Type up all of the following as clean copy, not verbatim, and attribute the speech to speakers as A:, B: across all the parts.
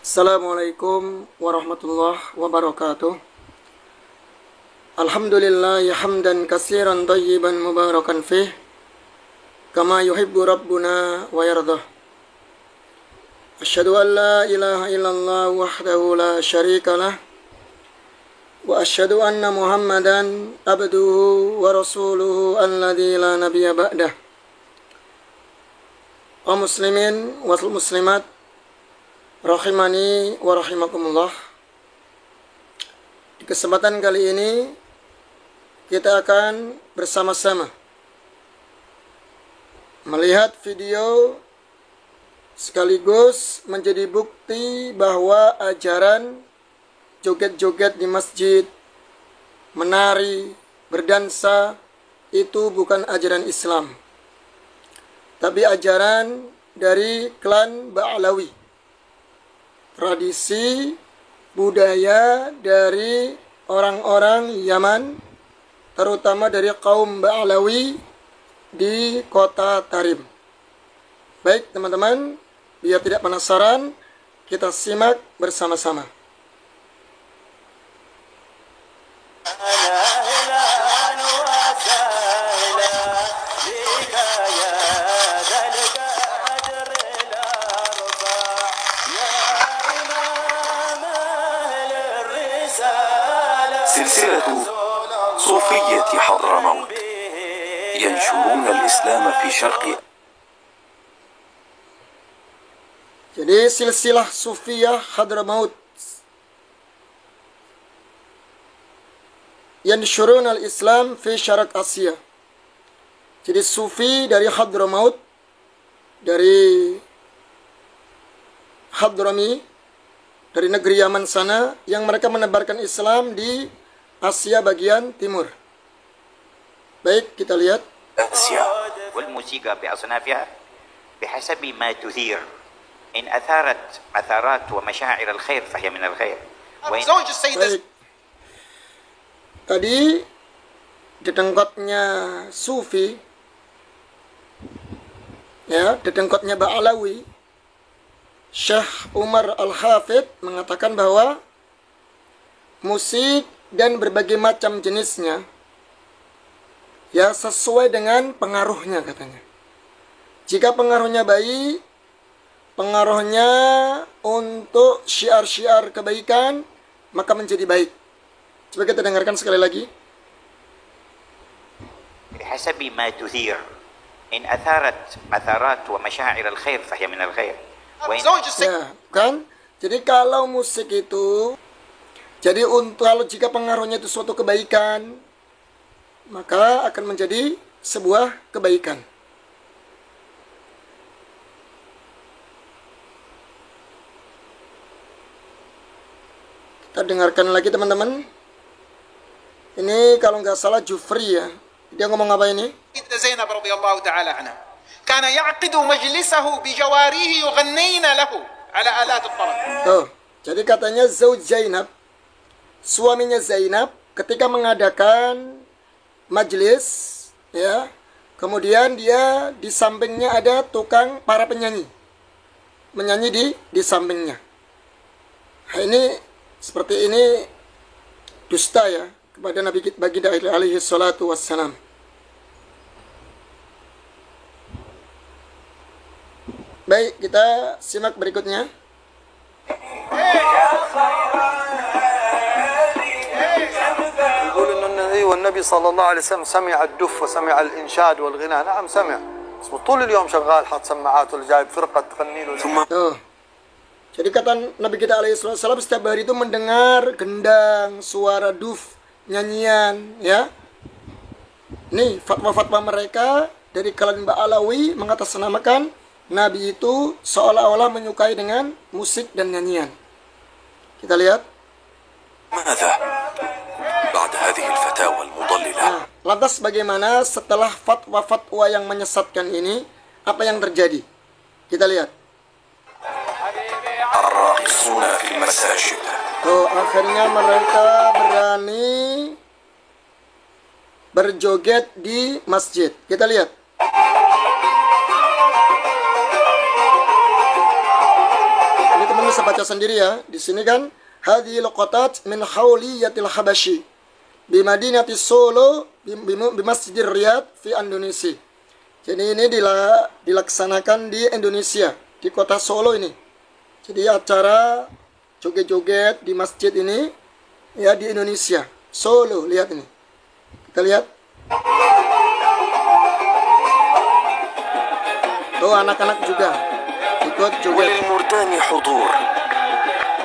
A: Assalamualaikum warahmatullahi wabarakatuh. Alhamdulillah hamdan katsiran thayyiban mubarakan fih kama yuhibbu rabbuna wa yardah. Asyhadu an la ilaha illallah wahdahu la syarika lah wa asyhadu anna Muhammadan abduhu wa rasuluhu alladzi la nabiyya ba'dah. Wa muslimin wa muslimat rahimani wa rahimakumullah. Di kesempatan kali ini kita akan bersama-sama melihat video sekaligus menjadi bukti bahwa ajaran joget-joget di masjid, menari, berdansa itu bukan ajaran Islam, tapi ajaran dari klan Ba'alawi, tradisi budaya dari orang-orang Yaman, terutama dari kaum Ba'alawi di kota Tarim. Baik teman-teman, biar tidak penasaran, kita simak bersama-sama.
B: سلسلة صوفية حضرموت ينشرون الإسلام في شرق.
A: Jadi silsilah Sufiyah Hadramaut yanshurun al-Islam fi Syarq Asia. Jadi Sufi dari Hadramaut, dari Hadrami, dari negeri Yaman sana, yang mereka menebarkan Islam di Asia bagian timur. Baik, kita lihat.
B: آسيا
C: والموسيقى بأصنافها بحسب ما تثير إن أثارت أثارات ومشاعر الخير فهي من الخير.
A: Baik. Tadi dedengkotnya Sufi, ya, dedengkotnya Ba'alawi, Syekh Umar Al-Hafidh mengatakan bahwa musik dan berbagai macam jenisnya ya sesuai dengan pengaruhnya katanya. Jika pengaruhnya baik, pengaruhnya untuk syiar-syiar kebaikan, maka menjadi baik. Coba kita dengarkan sekali lagi.
C: بحسب ما تثير إن أثارت أثارات ومشاعر الخير فهي من الخير.
A: Ya, kan? Jadi kalau musik itu, jadi kalau jika pengaruhnya itu suatu kebaikan, maka akan menjadi sebuah kebaikan. Kita dengarkan lagi teman-teman. Ini kalau nggak salah Jufri ya. Dia ngomong apa ini?
D: زينب رضي الله تعالى عنها كان يعقد مجلسه بجواريه يغنين له على آلات الطرب.
A: Tuh, jadi katanya Zauj Zainab, suaminya Zainab, ketika mengadakan majelis, ya, kemudian dia di sampingnya ada tukang para penyanyi, menyanyi di sampingnya. Nah, ini seperti ini dusta ya kepada Nabi Baginda alaihi salatu wassalam. Baik, kita simak berikutnya.
E: يقول إن النبي صلى الله عليه وسلم سمع الدف وسمع الإنشاد والغناء. نعم سمع، بس طول اليوم شغال حاط سماعات ولا جايب فرقة تغني له.
A: Tuh. Jadi kata Nabi kita alaihissalam, setiap hari itu mendengar gendang, suara duf, nyanyian, ya. Nih fatwa-fatwa mereka dari kalangan Ba'alawi mengatasnamakan Nabi itu seolah-olah menyukai dengan musik dan nyanyian. Kita lihat.
B: ماذا بعد هذه الفتاوى المضللة؟
A: Nah, lantas bagaimana setelah fatwa-fatwa yang menyesatkan ini, apa yang terjadi? Kita lihat.
B: الراقصون في المساجد.
A: Tuh, akhirnya mereka berani berjoget di masjid. Kita lihat. bisa baca sendiri ya. Di sini kan hadhil qattat min hauliyatil habasyi bi madinati Solo bi Masjid Riyadh fi Indonesia. Jadi ini dilaksanakan di Indonesia, di kota Solo ini. Jadi acara joget-joget di masjid ini ya di Indonesia, Solo. Lihat ini. Kita lihat. Tuh anak-anak juga ikut joget.
B: وللمردان حضور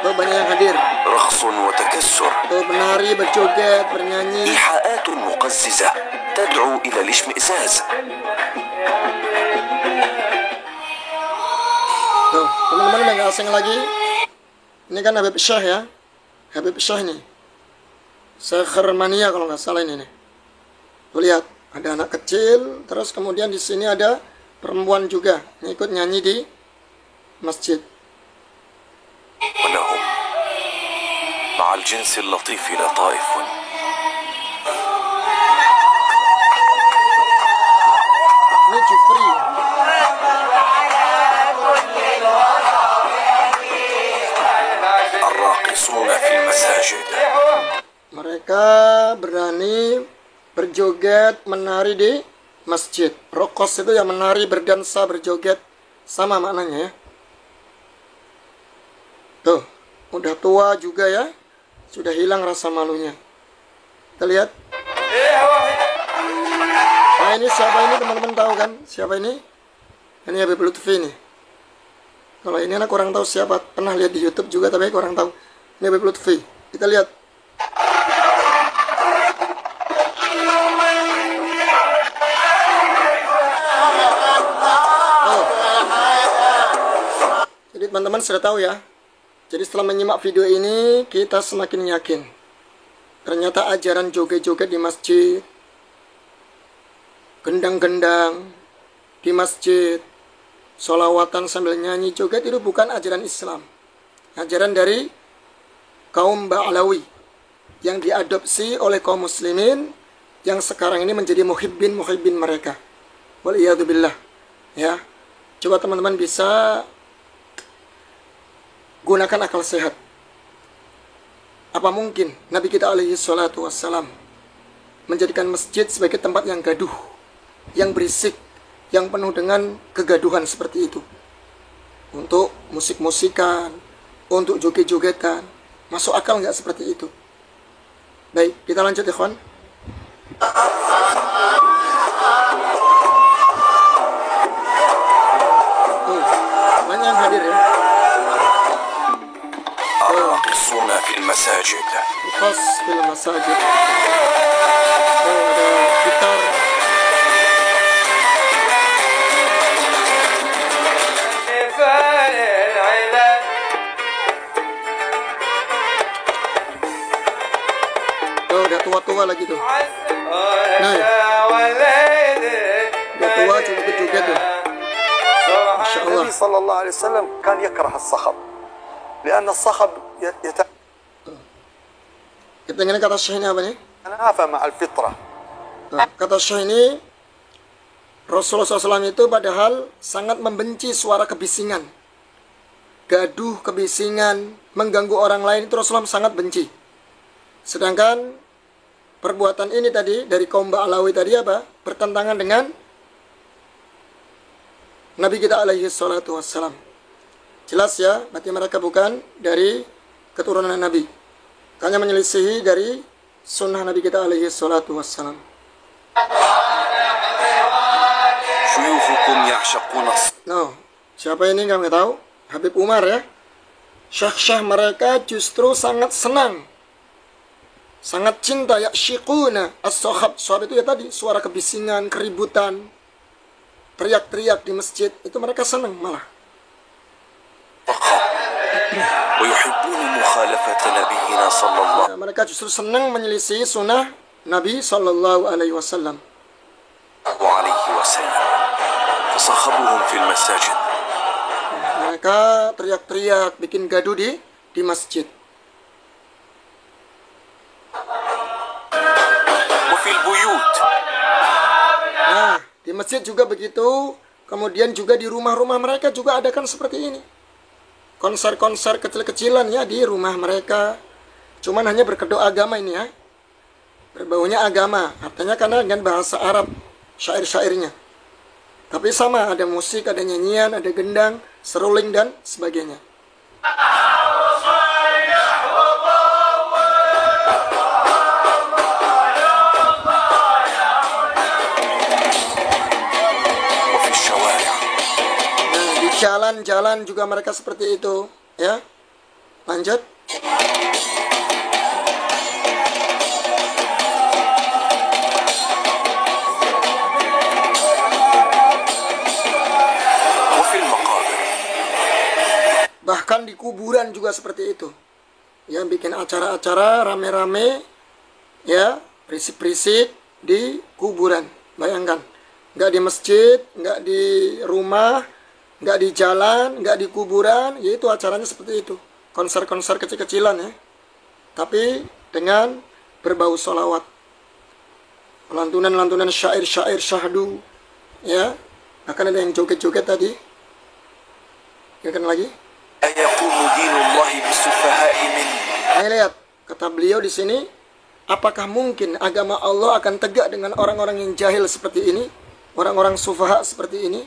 A: Tuh banyak yang hadir.
B: رقص وتكسر
A: Tuh menari, berjoget, bernyanyi.
B: إيحاءات مقززة تدعو إلى الاشمئزاز.
A: Tuh, teman-teman udah gak asing lagi. Ini kan Habib Syah ya. Habib Syah nih. Sekhermania kalau nggak salah ini nih. Tuh lihat, ada anak kecil, terus kemudian di sini ada perempuan juga yang ikut nyanyi di masjid.
B: ولهم مع الجنس اللطيف لطائف
A: Ini Jufri.
B: الراقصون في المساجد.
A: Mereka berani berjoget, menari di masjid. Rokos itu ya menari, berdansa, berjoget. Sama maknanya ya. Tuh, udah tua juga ya. Sudah hilang rasa malunya. Kita lihat. Nah ini siapa ini, teman-teman tahu kan? Siapa ini? Ini Habib Lutfi nih. Kalau ini anak kurang tahu siapa. Pernah lihat di YouTube juga tapi kurang tahu. Ini Habib Lutfi. Kita lihat. Oh. Jadi teman-teman sudah tahu ya. Jadi setelah menyimak video ini, kita semakin yakin. Ternyata ajaran joget-joget di masjid, gendang-gendang di masjid, sholawatan sambil nyanyi joget itu bukan ajaran Islam. Ajaran dari kaum Ba'alawi yang diadopsi oleh kaum muslimin yang sekarang ini menjadi muhibbin mereka. Waliyadzubillah. Ya. Coba teman-teman bisa gunakan akal sehat. Apa mungkin Nabi kita alaihi salatu wassalam menjadikan masjid sebagai tempat yang gaduh, yang berisik, yang penuh dengan kegaduhan seperti itu? Untuk musik-musikan, untuk joget-jogetan. Masuk akal nggak seperti itu? Baik, kita lanjut ikhwan. Tuh, banyak yang hadir ya.
B: الراقصون في المساجد.
A: Khas film masajid. Oh, ada gitar. Oh, udah tua-tua lagi tuh. Nah, ya. Udah tua joget-joget tuh. Masya Allah.
E: النبي صلى الله عليه وسلم كان يكره الصخب لأن الصخب
A: Kita ingin kata Syekh ini apa nih?
E: يتنافى مع الفطرة.
A: Nah, kata Syekh ini, Rasulullah SAW itu padahal sangat membenci suara kebisingan, gaduh, kebisingan, mengganggu orang lain, itu Rasulullah sangat benci. Sedangkan perbuatan ini tadi dari kaum Ba'alawi tadi apa? Bertentangan dengan Nabi kita alaihi salatu wassalam. Jelas ya, berarti mereka bukan dari keturunan Nabi. Hanya menyelisihi dari sunnah Nabi kita alaihi salatu wassalam.
B: شيوخكم يعشقون
A: No, siapa ini nggak tahu? Habib Umar ya. Syekh-syekh mereka justru sangat senang, sangat cinta ya syiquna as-sohab. Sohab itu ya tadi suara kebisingan, keributan, teriak-teriak di masjid, itu mereka senang malah.
B: ويحبون مخالفة نبينا صلى الله
A: Ya, mereka justru senang menyelisih sunnah Nabi Sallallahu Alaihi Wasallam.
B: عليه وسلم فصخبهم في المساجد.
A: Mereka teriak-teriak, bikin gaduh di masjid.
B: وفي البيوت
A: Nah, di masjid juga begitu. Kemudian juga di rumah-rumah mereka juga adakan seperti ini. konser-konser kecil-kecilan ya di rumah mereka. Cuman hanya berkedok agama ini ya. Berbaunya agama, artinya karena dengan bahasa Arab syair-syairnya. Tapi sama, ada musik, ada nyanyian, ada gendang, seruling dan sebagainya. Nah, di jalan-jalan juga mereka seperti itu, ya. Lanjut. Bahkan di kuburan juga seperti itu. Ya, bikin acara-acara rame-rame, ya, berisik-berisik di kuburan. Bayangkan, nggak di masjid, nggak di rumah, nggak di jalan, nggak di kuburan, yaitu acaranya seperti itu. Konser-konser kecil-kecilan ya. Tapi dengan berbau sholawat. Lantunan-lantunan syair-syair syahdu, ya. Bahkan ada yang joget-joget tadi. Ingatkan lagi. Nah, lihat kata beliau di sini, apakah mungkin agama Allah akan tegak dengan orang-orang yang jahil seperti ini, orang-orang sufaha seperti ini?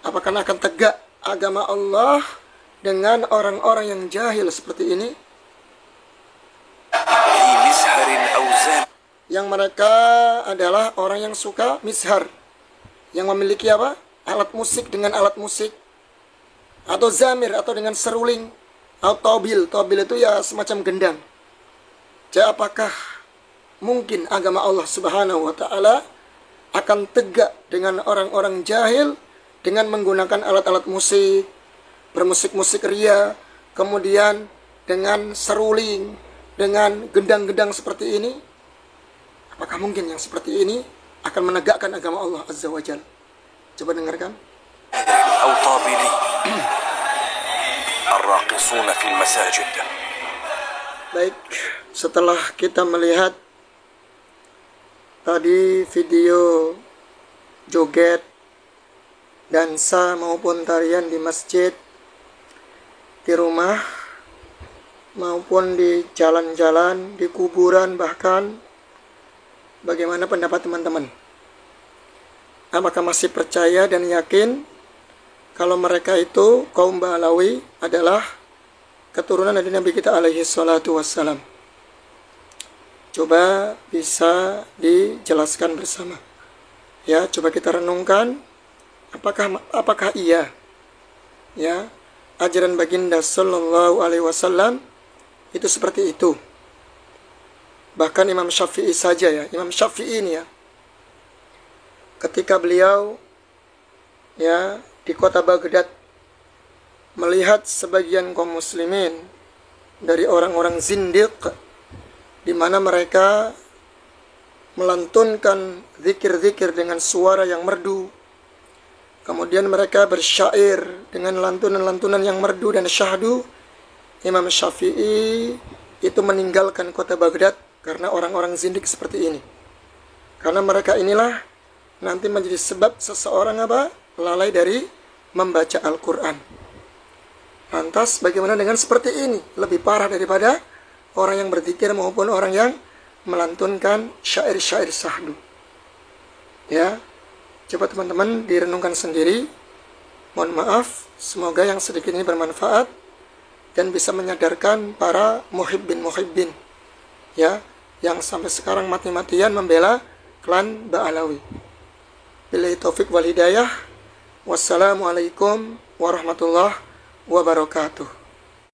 A: Apakah akan tegak agama Allah dengan orang-orang yang jahil seperti ini? Yang mereka adalah orang yang suka mishar, yang memiliki apa? Alat musik dengan alat musik, atau zamir, atau dengan seruling, atau tobil. Tobil itu ya semacam gendang. Jadi apakah mungkin agama Allah Subhanahu wa Ta'ala akan tegak dengan orang-orang jahil dengan menggunakan alat-alat musik, bermusik-musik ria, kemudian dengan seruling, dengan gendang-gendang seperti ini? Apakah mungkin yang seperti ini akan menegakkan agama Allah Azza wa Jalla? Coba dengarkan. Baik, setelah kita melihat tadi video joget, dansa maupun tarian di masjid, di rumah maupun di jalan-jalan, di kuburan bahkan, bagaimana pendapat teman-teman? Apakah masih percaya dan yakin kalau mereka itu kaum Ba'alawi adalah keturunan dari Nabi kita alaihi salatu wassalam? Coba bisa dijelaskan bersama. Ya, coba kita renungkan apakah iya ya ajaran baginda sallallahu alaihi wasallam itu seperti itu. Bahkan Imam Syafi'i saja ya, Imam Syafi'i ini ya, ketika beliau ya di kota Baghdad melihat sebagian kaum muslimin dari orang-orang zindiq, di mana mereka melantunkan zikir-zikir dengan suara yang merdu, kemudian mereka bersyair dengan lantunan-lantunan yang merdu dan syahdu. Imam Syafi'i itu meninggalkan kota Baghdad karena orang-orang zindiq seperti ini. Karena mereka inilah nanti menjadi sebab seseorang apa? Lalai dari membaca Al-Quran. Lantas bagaimana dengan seperti ini? Lebih parah daripada orang yang berzikir maupun orang yang melantunkan syair-syair syahdu. Ya, coba teman-teman direnungkan sendiri. Mohon maaf, semoga yang sedikit ini bermanfaat dan bisa menyadarkan para muhibbin ya, yang sampai sekarang mati-matian membela klan Ba'alawi. Billahi taufik wal hidayah. Wassalamualaikum warahmatullahi wabarakatuh.